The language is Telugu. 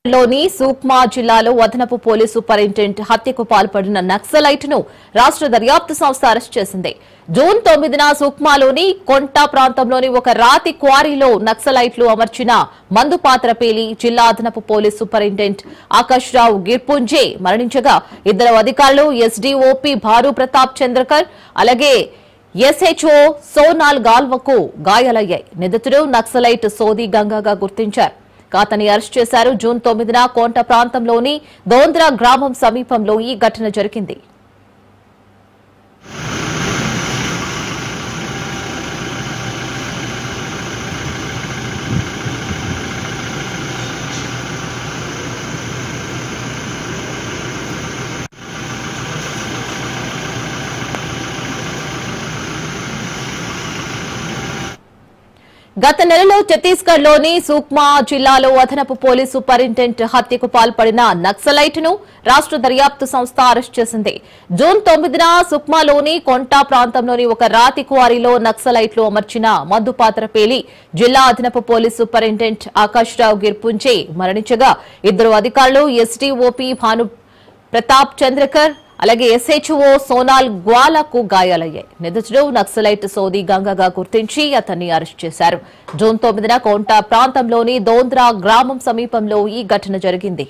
లోని సూక్మా జిల్లాలో అదనపు పోలీసు సూపరింటెండెంట్ హత్యకు పాల్పడిన నక్సలైట్ ను రాష్ట్ర దర్యాప్తు సంస్థ అరెస్ట్ చేసింది. జూన్ 9న సూక్మాలోని కొంటా ప్రాంతంలోని ఒక రాతి క్వారీలో నక్సలైట్లు అమర్చిన మందు పాత్ర పేలి జిల్లా అదనపు పోలీసు సూపరింటెండెంట్ ఆకాష్ రావు గిర్పుంజే మరణించగా ఇద్దరు అధికారులు ఎస్డీఓపీ భారు ప్రతాప్ చంద్రకర్ అలాగే ఎస్హెచ్ఓ సోనాల్ గాల్వకు గాయాలయ్యాయి. నిందితుడు నక్సలైట్ సోది గంగాగా గుర్తించారు. అతన్ని అరెస్ట్ చేశారు. జూన్ 9న కోంట ప్రాంతంలోని దోంద్రా గ్రామం సమీపంలో ఈ ఘటన జరిగింది. గత నెలలో ఛత్తీస్గఢ్ లోని సూక్మా జిల్లాలో అదనపు పోలీసు సూపరింటెండెంట్ హత్యకు పాల్పడిన నక్సలైట్ ను రాష్ట్ర దర్యాప్తు సంస్థ అరెస్ట్ చేసింది. జూన్ 9న సుక్మాలోని కొంటా ప్రాంతంలోని ఒక రాతి క్వారీలో నక్సలైట్లు అమర్చిన మందు పాత్ర పేలి జిల్లా అదనపు పోలీసు సూపరింటెండెంట్ ఆకాష్ రావు గిర్పుంజే మరణించగా ఇద్దరు అధికారులు ఎస్డీఓపీ భాను ప్రతాప్ చంద్రకర్ అలాగే ఎస్హెచ్ఓ సోనాల్ గ్వాలకు గాయాలయ్యాయి. నిందితుడు నక్సలైట్ సోది గంగగా గుర్తించి అతన్ని అరెస్ట్ చేశారు. జూన్ 9న కోంటా ప్రాంతంలోని దోంద్రా గ్రామం సమీపంలో ఈ ఘటన జరిగింది.